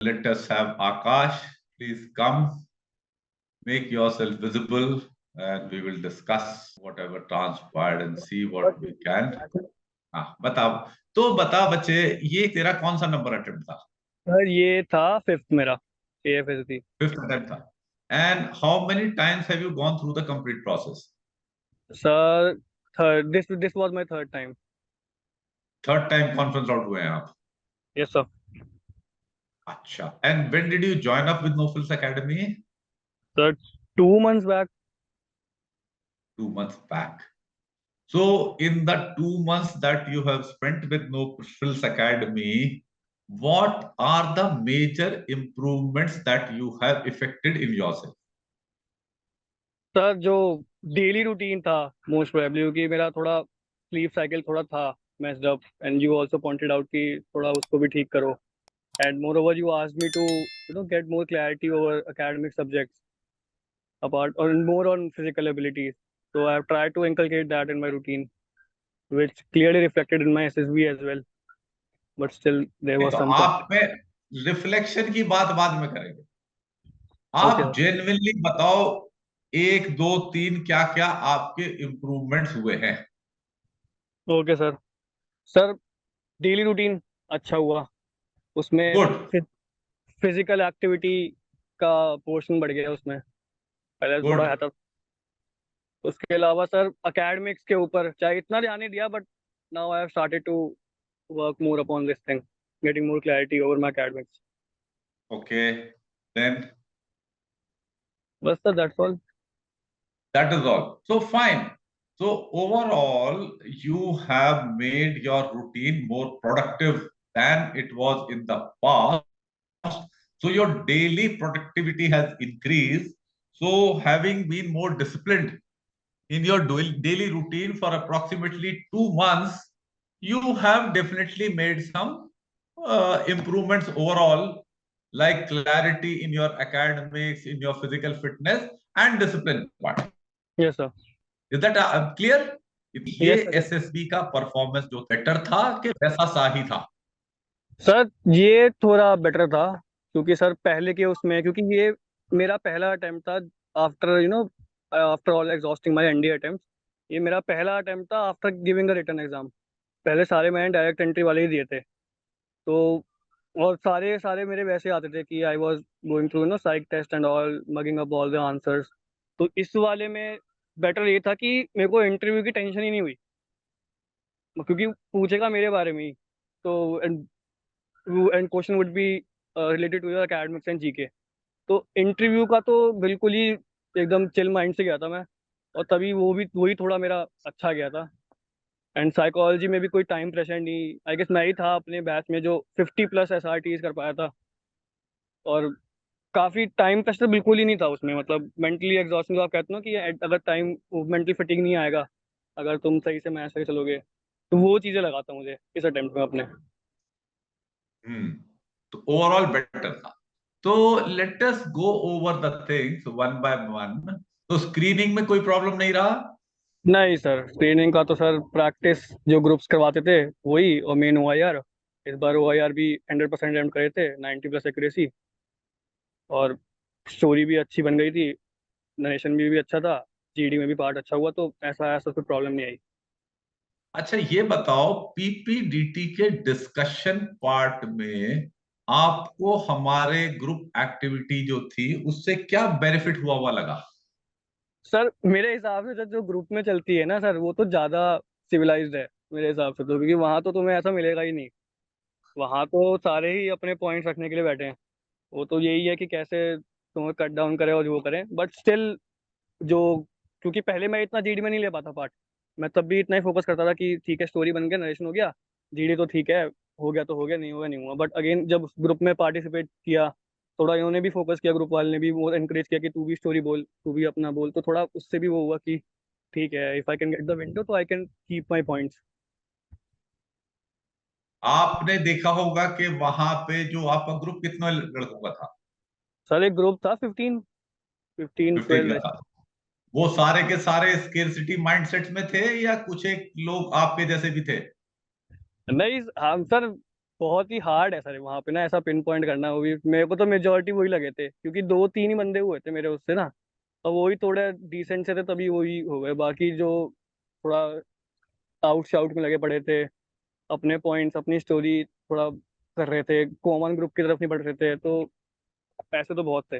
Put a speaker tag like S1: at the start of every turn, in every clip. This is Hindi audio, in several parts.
S1: Let us have Akash. Please come, make yourself visible, and we will discuss whatever transpired and see what we can. हाँ बता बच्चे, ये तेरा कौन सा नंबर अटेम्प्ट था?
S2: सर ये था फिफ्थ मेरा AFSC।
S1: फिफ्थ अटेम्प्ट था. And how many times have you gone through the complete process?
S2: Sir third, this was my third time.
S1: Third time conference out हुए हैं आप?
S2: Yes sir.
S1: अच्छा. And when did you join up with Nofils academy?
S2: Sir 2 months बैक।
S1: 2 months back. So in the 2 months that you have spent with No Frills Academy, what are the major improvements that you have effected in yourself?
S2: Sir जो डेली रूटीन था, मोस्ट प्रोबेबली क्योंकि मेरा थोड़ा स्लीप साइकिल थोड़ा था messed up, and you also pointed out कि थोड़ा उसको भी ठीक करो। And moreover you asked me to get more clarity over academic subjects apart or more on physical abilities. So I've tried to inculcate that in my routine, which clearly reflected in my SSB as well. But still, there was
S1: तो
S2: some
S1: आप में रिफ्लेक्शन की बात बाद में करेंगे.
S2: okay,
S1: आप जेन्युइनली बताओ, 1 2 3 क्या क्या आपके इम्प्रूवमेंट्स हुए हैं?
S2: okay sir. Sir daily routine अच्छा हुआ, उसमें
S1: गुड.
S2: फिजिकल एक्टिविटी का पोर्शन बढ़ गया उसमें, पहले
S1: गुड.
S2: थोड़ा था। उसके अलावा सर एकेडमिक्स के ऊपर चाहे इतना ध्यान नहीं दिया, but now I have started to work more upon this thing, getting more clarity over my academics.
S1: Okay. Then
S2: बस sir that's all.
S1: that is all. So fine. So overall, you have made your routine more productive than it was in the past. So your daily productivity has increased. So having been more disciplined in your daily routine for approximately 2 months, you have definitely made some improvements overall, like clarity in your academics, in your physical fitness, and discipline part.
S2: Yes sir.
S1: Is that clear? ये
S2: यस सर।
S1: एसएसबी का परफॉर्मेंस जो बेटर था कि वैसा सा ही था?
S2: सर ये थोड़ा बेटर था, क्योंकि सर पहले के उसमें, क्योंकि ये मेरा पहला अटेम्प्ट था after after all exhausting my NDA attempt. ये मेरा पहला अटेम्प्ट था after giving a written exam. पहले सारे मैंने डायरेक्ट एंट्री वाले ही दिए थे। तो और सारे सारे मेरे वैसे आते थे कि I was going through psych test and all, mugging up all the answers. तो इस वाले में बेटर ये था कि मेरे को इंटरव्यू की टेंशन ही नहीं हुई, क्योंकि पूछेगा मेरे बारे में ही। तो and question would be related to your academics and GK. तो इंटरव्यू का तो बिल्कुल ही एकदम चिल माइंड से गया था मैं, और तभी वही थोड़ा मेरा अच्छा गया था। एंड साइकोलॉजी में भी कोई टाइम प्रेशर नहीं, आई गेस मैं ही था अपने बैच में जो 50+ SRTs कर पाया था। और काफ़ी टाइम प्रेशर बिल्कुल ही नहीं था उसमें, मतलब मेंटली एग्जॉस्टिंग जो आप कहते हो ना कि अगर टाइम मेंटली फटीग नहीं आएगा अगर तुम सही से मैच से चलोगे, तो वो चीज़ें लगाता मुझे इस अटेम्प्ट में अपने।
S1: हम्म. तो ओवरऑल बेटर था. तो let us go over the things one by one. तो स्क्रीनिंग में कोई प्रॉब्लम नहीं रहा?
S2: नहीं सर, स्क्रीनिंग का तो सर प्रैक्टिस जो ग्रुप्स करवाते थे वही, और मेन OIR। इस बार OIR भी 100% अटेम्प्ट करे थे, 90+ एक्यूरेसी। और स्टोरी भी अच्छी बन गई थी, नरेशन भी अच्छा था, GD में भी पार्ट अच्छा हुआ, तो ऐसा ऐसा कोई प्रॉब्लम नहीं आई।
S1: अच्छा, ये बताओ, पीपीडीटी के डिस्कशन पार्ट में आपको हमारे ग्रुप एक्टिविटी जो थी उससे क्या बेनिफिट हुआ हुआ लगा?
S2: सर मेरे हिसाब से जो ग्रुप में चलती है ना सर, वो तो ज़्यादा सिविलाइज्ड है मेरे हिसाब से, तो क्योंकि वहाँ तो तुम्हें ऐसा मिलेगा ही नहीं। वहाँ तो सारे ही अपने पॉइंट्स रखने के लिए बैठे हैं। वो तो यही है कि कैसे तुम्हें कट डाउन करें और वो करें, बट स्टिल जो, क्योंकि पहले मैं इतना GD में नहीं ले पाता पार्ट। मैं तब भी इतना ही फोकस करता था कि ठीक है स्टोरी बन गया, नरेशन हो गया, GD तो ठीक है, हो गया तो हो गया, नहीं हुआ नहीं हुआ। बट अगेन जब ग्रुप में पार्टिसिपेट किया, थोड़ा इन्होंने भी फोकस किया, ग्रुप वाले ने भी वो एनकरेज किया कि तू भी स्टोरी बोल, तू भी अपना बोल, तो थोड़ा उससे भी वो हुआ कि ठीक है, if I can get the window तो I can keep my points.
S1: आपने देखा होगा कि वहां पे जो आपका ग्रुप कितने लड़कों का था?
S2: सर एक ग्रुप था 15
S1: 15
S2: 12
S1: का था.
S2: ऐसे।
S1: वो सारे के सारे स्केर्सिटी माइंडसेट में थे या कुछ एक लोग आपके जैसे भी थे?
S2: नहीं हम सर बहुत ही हार्ड है सर वहाँ पे ना, ऐसा पिन पॉइंट करना। वो भी मेरे को तो मेजोरिटी वही लगे थे, क्योंकि दो तीन ही बंदे हुए थे मेरे उससे ना, और वही थोड़े डिसेंट से थे, तभी वही हो गए। बाकी जो थोड़ा आउट शाउट में लगे पड़े थे, अपने पॉइंट्स अपनी स्टोरी थोड़ा कर रहे थे, कॉमन ग्रुप की तरफ नहीं बढ़ रहे थे, तो पैसे तो बहुत थे।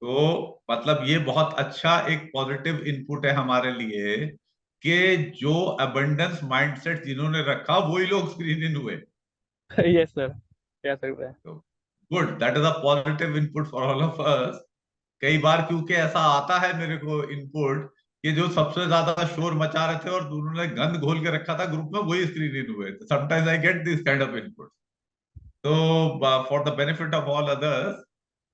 S1: तो मतलब ये बहुत अच्छा एक पॉजिटिव इनपुट है हमारे लिए कि जो अबंडेंस माइंडसेट जिन्होंने रखा वही लोग स्क्रीन इन हुए।
S2: यस सर, कह सकते हैं।
S1: तो good, that is a positive input for all of us. कई बार क्योंकि ऐसा आता है मेरे को इनपुट कि जो सबसे ज्यादा शोर मचा रहे थे और उन्होंने गंद घोल के रखा था ग्रुप में वही स्क्रीन इन हुए। Sometimes I get this kind of input. So, for the benefit of all others,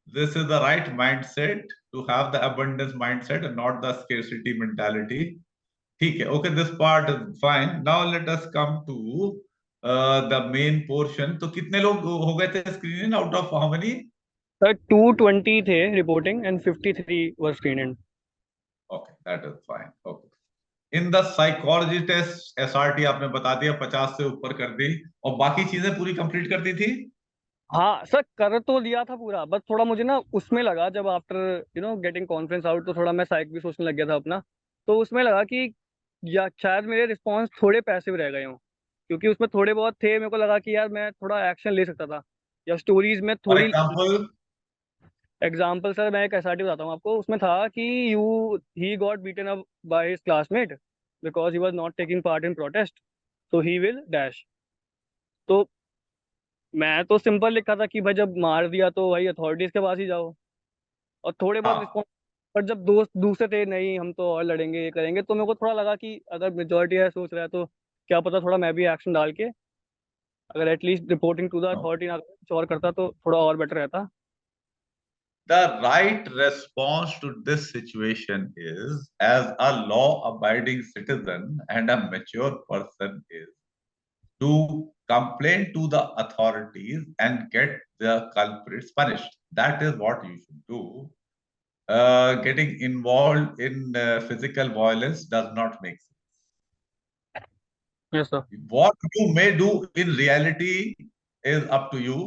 S1: this is the right mindset to have the abundance mindset and not the scarcity mentality. ठीक है, okay, this part is fine. Now let us come to the main portion. तो कितने लोग हो गए थे screen in out of how many?
S2: Sir 220 थे reporting and 53 were screen in.
S1: Okay, that is fine. Okay. In the psychology test SRT आपने बता दिया 50 से ऊपर कर दी, और बाकी चीजें पूरी कंप्लीट कर दी थी।
S2: हाँ सर, कर तो लिया था पूरा, बस थोड़ा मुझे ना उसमें लगा, जब आफ्टर गेटिंग कॉन्फ्रेंस आउट, तो थोड़ा मैं साइक भी सोचने लग गया था अपना। तो उसमें लगा कि या शायद मेरे रिस्पॉन्स थोड़े पैसिव रह गए हों, क्योंकि उसमें थोड़े बहुत थे, मेरे को लगा कि यार मैं थोड़ा एक्शन ले सकता था, या स्टोरीज में
S1: फॉर
S2: थोड़ी।
S1: एग्जाम्पल?
S2: एग्जाम्पल सर मैं एक एसआरटी बताता हूँ आपको, उसमें था कि you he got beaten up by his classmate because he was not taking part in protest, so he will dash. तो मैं तो सिंपल लिखा था कि भाई जब मार दिया तो भाई अथॉरिटीज के पास ही जाओ, और थोड़े बहुत
S1: हाँ,
S2: रिस्पॉन्स। पर जब दोस्त दूसरे थे, नहीं हम तो और लड़ेंगे ये करेंगे, तो मेरे को थोड़ा लगा कि अगर मेजोरिटी है सोच रहा है, तो क्या पता थोड़ा मैं भी एक्शन डाल के, अगर at least reporting to the
S1: no.
S2: Authority ना कुछ और करता, तो थोड़ा और बेटर रहता।
S1: The right response to this situation is, as a law-abiding citizen and a mature person, is to complain to the authorities and get the culprits punished. That is what you should do. Getting involved in physical violence does not make sense.
S2: Yes sir.
S1: What you may do in reality is up to you,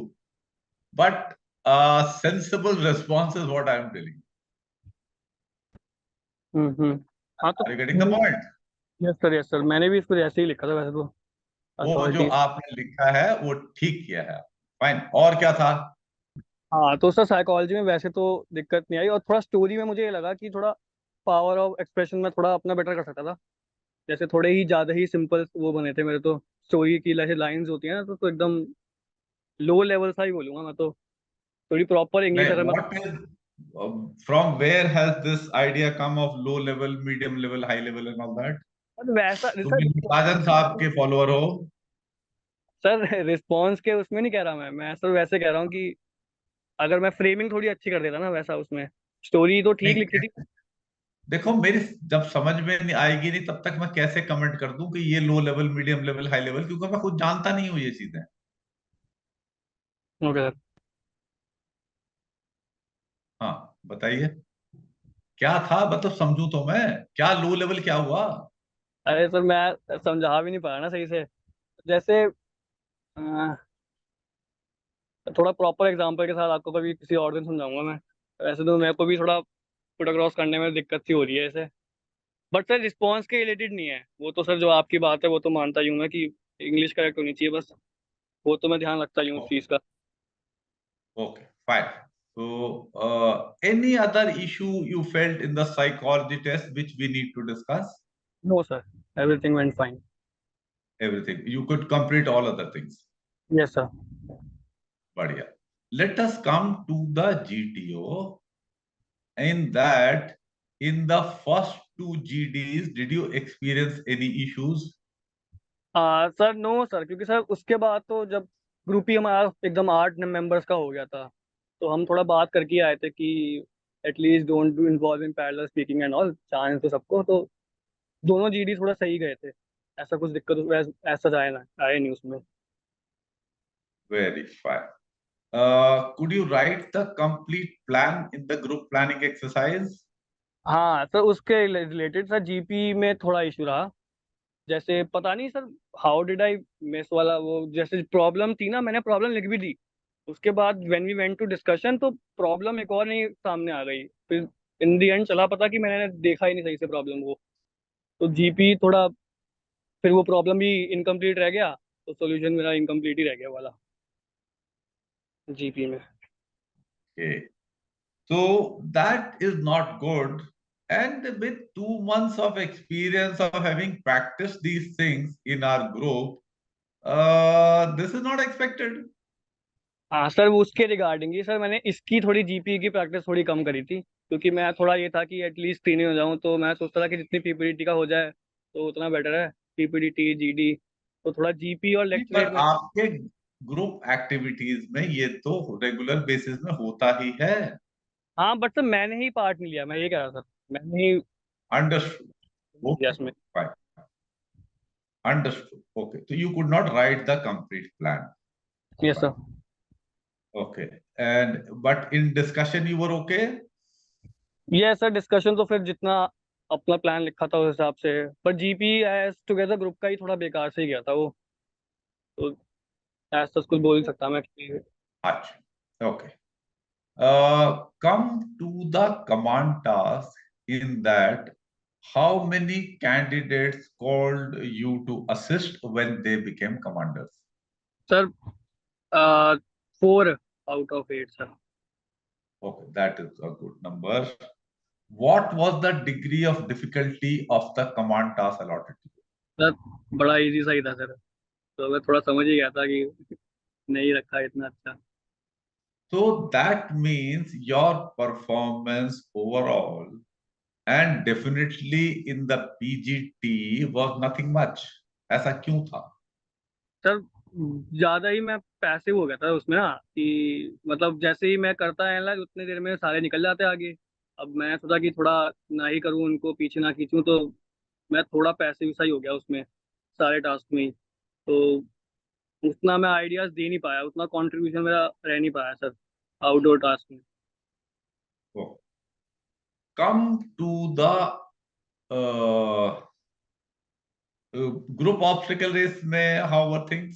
S1: but a sensible response is what I am telling you.
S2: हम्म। हाँ तो
S1: Are you getting the point?
S2: Yes sir, yes sir, मैंने भी इसको ऐसे ही लिखा था वैसे तो,
S1: वो जो
S2: अथॉरिटीज।
S1: आपने लिखा है वो ठीक किया है। फाइन, और क्या था?
S2: हाँ तो सर साइकोलॉजी में वैसे तो दिक्कत नहीं आई, और थोड़ा स्टोरी में मुझे ये लगा कि थोड़ा पावर ऑफ एक्सप्रेशन में थोड़ा अपना बेटर कर सकता था। जैसे थोड़े ही ज़्यादा ही सिंपल वो बने थे मेरे तो, स्टोरी की जैसे लाइंस होती है ना, तो एकदम लो लेवल सा ही बोलूंगा मैं तो, थोड़ी प्रॉपर इंग्लिश
S1: नहीं,
S2: अगर मैं।
S1: What is, from where has this idea come of low level, medium level, high level and all that?
S2: वैसा
S1: तुम
S2: सर,
S1: राजन साहब के फॉलोअर हो?
S2: सर रिस्पॉन्स के उसमें नहीं कह रहा मैं सर वैसे कह रहा हूँ कि अगर मैं फ्रेमिंग थोड़ी अच्छी कर देता ना वैसा, उसमें स्टोरी तो ठीक लिखी
S1: नहीं,
S2: थी।
S1: देखो मेरी जब समझ में नहीं आएगी नहीं तब तक मैं कैसे कमेंट कर दूं कि ये लो level, medium level, high level, क्योंकि मैं खुद जानता नहीं हूँ ये चीजें।
S2: Okay sir.
S1: हाँ, बताइए क्या था, मतलब समझू तो मैं, क्या लो लेवल क्या हुआ?
S2: अरे सर मैं समझा भी नहीं पा रहा ना सही से, जैसे थोड़ा प्रॉपर एग्जांपल के साथ आपको कभी किसी और दिन समझाऊंगा मैं। वैसे तो मेरे को भी थोड़ा पुट अक्रॉस करने में दिक्कत सी हो रही है ऐसे। बट सर रिस्पॉन्स के रिलेटेड नहीं है वो तो, सर जो आपकी बात है वो तो मानता ही हूँ मैं कि इंग्लिश करेक्ट होनी चाहिए बस, वो तो मैं ध्यान रखता ही हूँ उस चीज़ का।
S1: Okay, fine. So, any other issue you felt in the psychology test which we need to discuss?
S2: No sir, everything went fine.
S1: Everything. You could complete all other things.
S2: Yes sir.
S1: Badhiya. Let us come to the GTO. In that, in the first two GDs, did you experience any issues?
S2: Sir no sir, क्योंकि सर उसके बाद तो जब ग्रुप ही हमारा एकदम 8 मेंबर्स का हो गया था, तो हम थोड़ा बात करके ही आए थे कि at least don't do involve in parallel speaking and all, chance तो सबको, तो दोनों जीडी थोड़ा सही गए थे। ऐसा कुछ दिक्कत ऐसा आया ना, आए नहीं उसमें।
S1: Very fine. Could you write the complete plan in the group planning exercise?
S2: हाँ सर, उसके रिलेटेड सर जीपी में थोड़ा इशू रहा, जैसे पता नहीं sir, how did I miss वाला वो, जैसे प्रॉब्लम थी ना, मैंने प्रॉब्लम लिख भी दी। उसके बाद when we went to discussion तो प्रॉब्लम एक और नहीं सामने आ गई। फिर इन दी एंड चला पता कि मैंने देखा ही नहीं सही से प्रॉब्लम को। तो जीपी थोड़ा, फिर वो प्रॉब्लम भी इनकम्प्लीट रह गया, तो सॉल्यूशन मेरा इनकम्प्लीट ही रह गया वाला जीपी में।
S1: Okay. So that is not good. And with 2 months of experience of having practiced these things in our group, this is not expected.
S2: हाँ सर, वो उसके रिगार्डिंग ही सर, मैंने इसकी थोड़ी जीपी की प्रैक्टिस थोड़ी कम करी थी, क्योंकि मैं थोड़ा ये था कि एटलीस्ट तीन ही हो जाऊं। तो मैं सोचता था कि जितनी पीपीडीटी का हो जाए तो उतना बेटर है, पीपीडीटी जीडी। तो थोड़ा जीपी और
S1: नहीं, पर
S2: लेक्चर में।
S1: आपके ग्रुप एक्टिविटीज में ये तो रेगुलर बेसिस में होता ही है।
S2: हाँ बट सर मैंने ही पार्ट नहीं लिया, मैं ये कह रहा था, मैंने ही
S1: अंडरस्टूड।
S2: लिया
S1: ओके,
S2: इसमें।
S1: Fine, understood. ओके, तो you could not right the complete plan.
S2: Yes sir.
S1: Okay, and but in discussion you were okay.
S2: ये सर डिस्कशन तो फिर जितना अपना प्लान लिखा था उस हिसाब से, पर जीपी एज टुगेदर ग्रुप का ही थोड़ा बेकार से ही गया था वो। तो एज सच कुछ बोल नहीं सकता मैं कि।
S1: अच्छा, okay. Come to the command task in that how many candidates called you to assist when they became commanders?
S2: Sir 4 out of 8 sir.
S1: Okay, that is a good number. What was the degree of difficulty of the command task allotted to you?
S2: Sir बड़ा इजी सा ही था सर, तो मैं थोड़ा समझ ही गया था कि नहीं रखा इतना अच्छा।
S1: So that means your performance overall and definitely in the PGT was nothing much. ऐसा क्यों था?
S2: सर ज्यादा ही मैं पैसिव हो गया था उसमें ना, कि मतलब जैसे ही मैं करता है ना उतनी देर में सारे निकल जाते आगे। अब मैं सोचा कि थोड़ा ना ही करूँ, उनको पीछे ना खींचूं, तो मैं थोड़ा पैसिव सा ही हो गया उसमें, सारे टास्क में ही। तो उतना मैं आइडियाज दे नहीं पाया, उतना कंट्रीब्यूशन मेरा रह नहीं पाया सर आउटडोर टास्क में।
S1: Oh. Come to the uh, group obstacle race में how were things?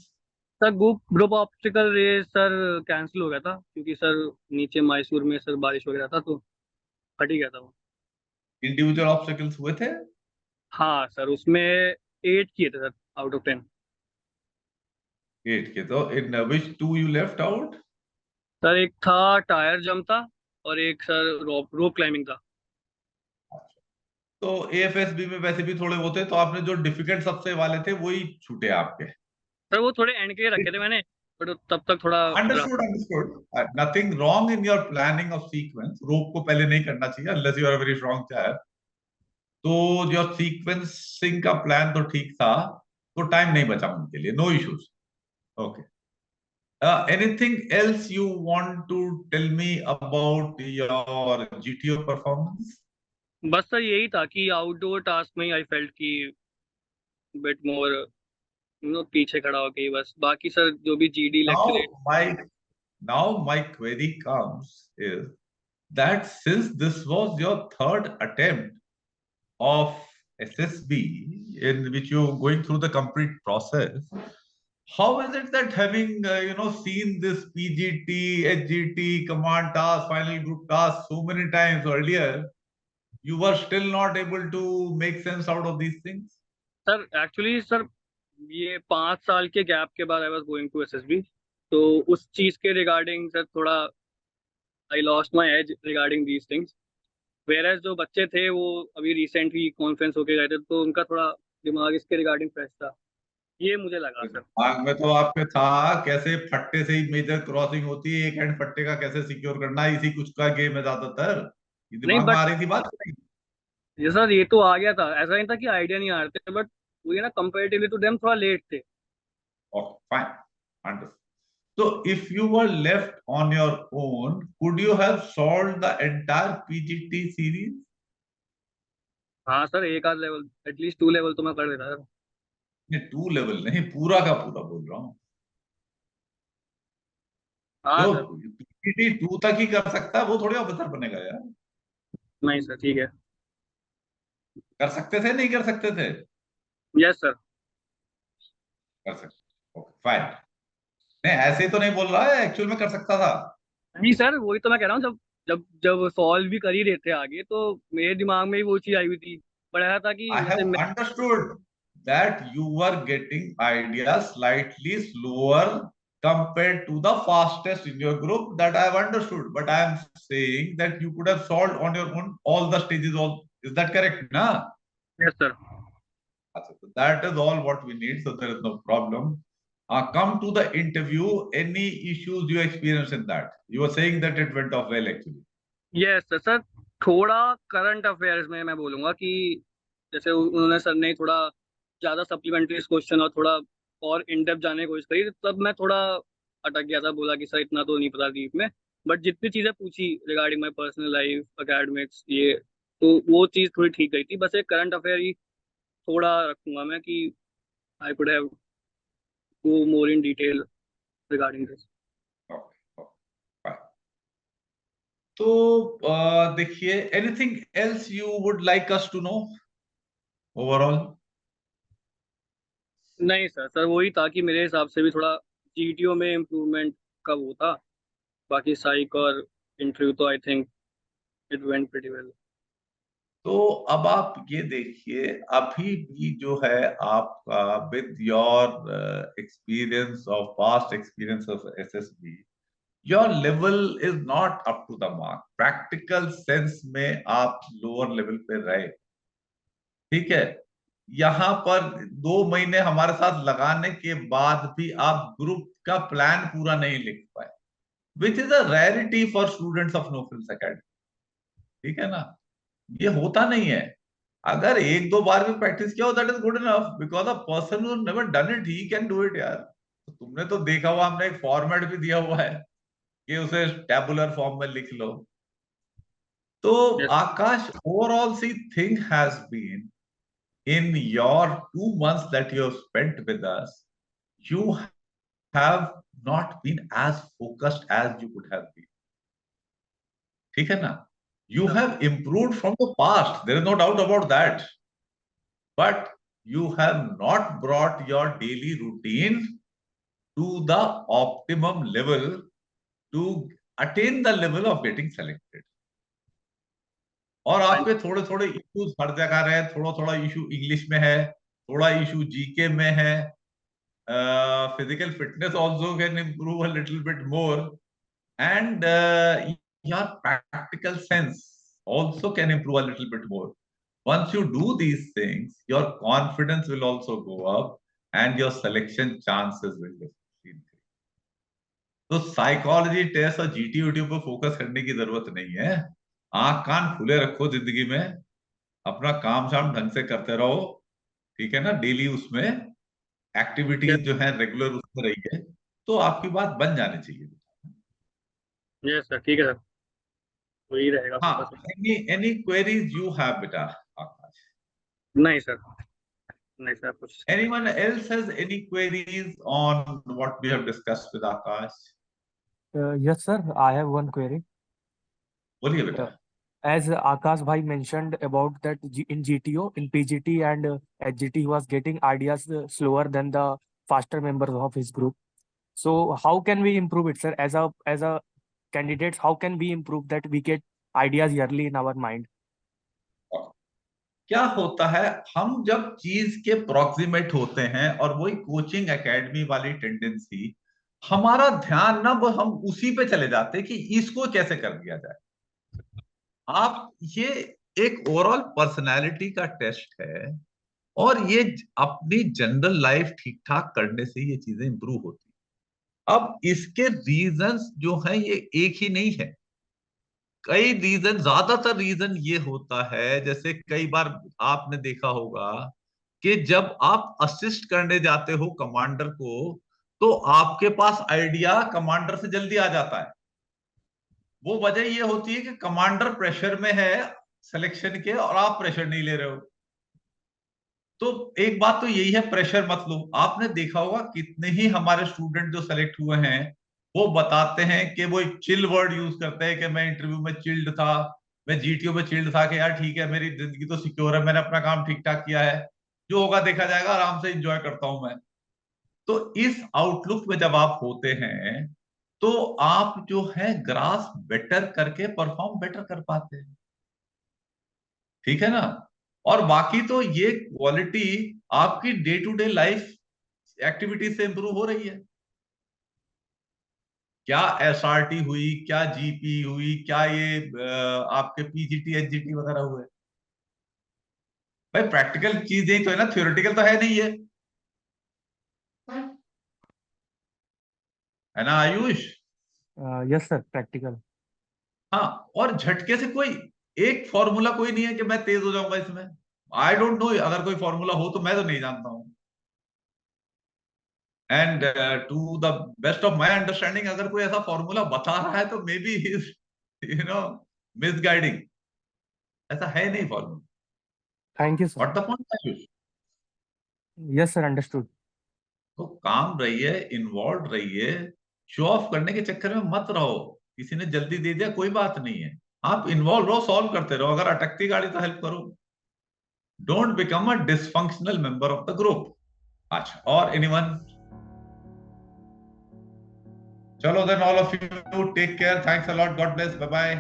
S2: Sir group group obstacle race sir cancel हो गया था, क्योंकि सर नीचे मैसूर में सर बारिश वगैरह था, तो फट ही गया था वो।
S1: Individual obstacles हुए थे?
S2: हाँ सर, उसमें 8 किए थे सर आउट ऑफ 10।
S1: 8 के, तो in which two you left out?
S2: Sir एक था टायर जंप था, और एक सर रोप रोप क्लाइंबिंग था।
S1: तो AFSB में वैसे भी थोड़े होते, तो आपने जो डिफिकल्ट सबसे वाले थे वही छूटे आपके।
S2: सर वो थोड़े एंड के लिए रखे थे मैंने, बट तब तक थोड़ा drama.
S1: Understood, understood. Nothing wrong in your planning of sequence. Rope को पहले नहीं करना चाहिए unless you are very strong चाहे। तो जो सीक्वेंसिंग का प्लान तो ठीक था, तो टाइम नहीं बचा उनके लिए। No issues. Okay. Anything else you want to tell me about your GTO performance?
S2: बस सर यही था कि आउटडोर टास्क में ही आई फेल्ट की बिट मोर, पीछे खड़ा हो गई बस। बाकी सर जो भी GD lecture.
S1: Now my query comes is that since this was your third attempt of SSB in which you're going through the complete process, how is it that having seen this PGT, HGT, command task, final group task so many times earlier, you were still not able to make sense out of these things?
S2: Sir actually sir ये 5 साल के गैप के बाद I was going to SSB, तो उस चीज के रिगार्डिंग सर थोड़ा I lost my age regarding these things. Whereas जो बच्चे थे वो अभी रिसेंटली कॉन्फ्रेंस होके गए थे, तो उनका थोड़ा दिमाग इसके रिगार्डिंग फ्रेश था, ये मुझे लगा सर।
S1: दिमाग में तो आपके था कैसे फट्टे से ही मेजर क्रॉसिंग होती है, एक एंड फट्टे का कैसे सिक्योर करना है, इसी कुछ का गेम है ज्यादातर। ये
S2: नहीं
S1: दिमाग में
S2: बट
S1: आ रही थी बात नहीं?
S2: ये सर ये तो आ गया था, ऐसा नहीं था कि आइडिया नहीं आ रहे थे, बट वो ये ना कंपेरेटिवली टू देम थोड़ा लेट थे।
S1: Okay, fine. Understood. So if you were left on your own, could you have solved the entire PGT series?
S2: हाँ सर एक आध लेवल, एटलीस्ट 2 लेवल तो मैं कर देता सर।
S1: नहीं, 2 लेवल नहीं, पूरा का पूरा बोल रहा हूँ।
S2: हाँ
S1: जो
S2: सर।
S1: PGT 2 तक ही कर सकता है वो थोड़ी ऑफिसर बनेगा यार।
S2: नहीं सर ठीक है।
S1: कर सकते थे, नहीं कर सकते थे?
S2: Yes sir.
S1: कर सकते, ओके फाइन। नहीं ऐसे तो नहीं बोल रहा है, एक्चुअल में कर सकता था।
S2: नहीं सर, वही तो मैं कह रहा हूँ, जब जब जब सॉल्व भी कर ही रहे थे आगे, तो मेरे दिमाग में भी वो चीज आई हुई थी। पर ऐसा था कि
S1: I
S2: जैसे
S1: have
S2: मैं।
S1: understood that you were getting ideas slightly slower compared to the fastest in your group. That I have understood. But I am saying that you could have solved on your own all the stages. All is that correct? Na?
S2: Yes sir.
S1: So that is all what we need. So there is no problem. Come to the interview. Any issues you experience in that? You were saying that it went off well actually.
S2: Yes sir sir, थोड़ा करंट अफेयर्स में मैं बोलूंगा कि जैसे उन्होंने सर ने थोड़ा ज्यादा सप्लीमेंट्री क्वेश्चन और थोड़ा और इन डेप्थ जाने की कोशिश करी, तब मैं थोड़ा अटक गया था, बोला कि सर इतना तो नहीं पता डीप में। बट जितनी चीजें पूछी regarding my personal life academics ये, तो वो चीज थोड़ी ठीक गई थी। बस एक करंट अफेयर ही थोड़ा रखूंगा मैं कि I could have go more in detail regarding this.
S1: Okay. Okay. Fine. तो देखिए, anything else you would like us to know overall?
S2: नहीं सर, सर वही था कि मेरे हिसाब से भी थोड़ा जीटीओ में इम्प्रूवमेंट का वो था। बाकी साइक और इंटरव्यू तो I think it went pretty well.
S1: तो अब आप ये देखिए, अभी भी जो है आपका with your experience of past experience of SSB, your level is not up to the mark. Practical sense में आप लोअर लेवल पे रहे, ठीक है। यहां पर 2 महीने हमारे साथ लगाने के बाद भी आप ग्रुप का प्लान पूरा नहीं लिख पाए, which is a rarity for students of no films academy, ठीक है ना। ये होता नहीं है। अगर एक दो बार भी प्रैक्टिस किया हो that is good enough, because a person who never done it he can do it यार। तो तुमने तो देखा हुआ, हमने एक फॉर्मेट भी दिया हुआ है कि उसे टैबुलर फॉर्म में लिख लो। तो
S2: yes
S1: Akash, overall see thing has been in your 2 months that you have spent with us, you have not been as focused as you could have been, ठीक है ना। You
S2: sir.
S1: have improved from the past, there is no doubt about that, but you have not brought your daily routine to the optimum level to attain the level of getting selected. और आपके थोड़े थोड़े इश्यूज हर जगह रहे, थोड़ा थोड़ा इशू इंग्लिश में है, थोड़ा इशू जीके में है, physical fitness also can improve a little bit more, and your practical sense also can improve a little bit more. Once you do these things, your confidence will also go up and your selection chances will definitely increase. तो साइकोलॉजी टेस्ट और जीटी यूट्यूब पर फोकस करने की जरूरत नहीं है। आंख कान खुले रखो जिंदगी में, अपना काम शाम ढंग से करते रहो, ठीक है ना। डेली उसमें एक्टिविटीज जो है रेगुलर उसमें रही है, तो आपकी बात बन जानी चाहिए।
S2: यस सर, ठीक है सर, वही रहेगा फोकस।
S1: हाँ, एनी क्वेरीज यू हैव बेटा आकाश?
S2: नहीं सर, नहीं सर कुछ।
S1: Anyone else has any queries on what we have discussed with Akash?
S3: Yes, sir. I have one query.
S1: बोलिए बेटा।
S3: Uh, as Akash bhai mentioned about that in GTO, in PGT and HGT, he was getting ideas slower than the faster members of his group. So how can we improve it, sir? As a candidates, how can we improve that we get ideas yearly in our mind?
S1: क्या होता है, हम जब चीज के प्रॉक्सिमेट होते हैं, और वही कोचिंग एकेडमी वाली टेंडेंसी, हमारा ध्यान ना वो हम उसी पे चले जाते हैं कि इसको कैसे कर दिया जाए। आप ये एक ओवरऑल पर्सनालिटी का टेस्ट है, और ये अपनी जनरल लाइफ ठीक ठाक करने से ये चीजें इंप्रूव होती हैं। अब इसके रीजंस जो है ये एक ही नहीं है, कई रीजन, ज्यादातर रीजन ये होता है, जैसे कई बार आपने देखा होगा कि जब आप असिस्ट करने जाते हो कमांडर को, तो आपके पास आइडिया कमांडर से जल्दी आ जाता है। वो वजह ये होती है कि कमांडर प्रेशर में है सिलेक्शन के, और आप प्रेशर नहीं ले रहे हो। तो एक बात तो यही है, प्रेशर मत लो। आपने देखा होगा कितने ही हमारे स्टूडेंट जो सेलेक्ट हुए हैं, वो बताते हैं कि वो एक चिल वर्ड यूज करते हैं कि मैं इंटरव्यू में चिल्ड था, मैं जीटीओ में चिल्ड था, कि यार ठीक है मेरी जिंदगी तो सिक्योर है, मैंने अपना काम ठीक ठाक किया है। जो होगा देखा जाएगा, आराम से एंजॉय करता हूं मैं। तो इस आउटलुक में जब आप होते हैं तो आप जो है ग्रास बेटर करके परफॉर्म बेटर कर पाते हैं, ठीक है ना। और बाकी तो ये क्वालिटी आपकी day to day life activity से इंप्रूव हो रही है। क्या एसआरटी हुई, क्या जीपी हुई, क्या ये आपके पीजीटी एचजीटी वगैरह हुए, भाई प्रैक्टिकल चीजें तो है ना, थ्योरेटिकल तो है नहीं ये, है ना आयुष।
S3: Yes, sir. Practical.
S1: हाँ, और झटके से कोई एक फॉर्मूला कोई नहीं है कि मैं तेज हो जाऊंगा इसमें। आई डोंट नो, अगर कोई फॉर्मूला हो तो मैं तो नहीं जानता हूं। And to the best of my understanding, अगर कोई ऐसा फॉर्मूला बता रहा है तो maybe is you know misguiding. ऐसा है नहीं formula.
S3: Thank you, sir.
S1: What the point Ayush.
S3: Yes, sir. Understood.
S1: तो काम रहिए, इन्वॉल्व रहिए, शो ऑफ करने के चक्कर में मत रहो। किसी ने जल्दी दे दिया कोई बात नहीं है, आप इन्वॉल्व रहो, सॉल्व करते रहो, अगर अटकती गाड़ी तो हेल्प करो। Don't become a dysfunctional member of the group. अच्छा, और एनीवन? चलो then, all of you take care, thanks a lot, God bless, bye bye.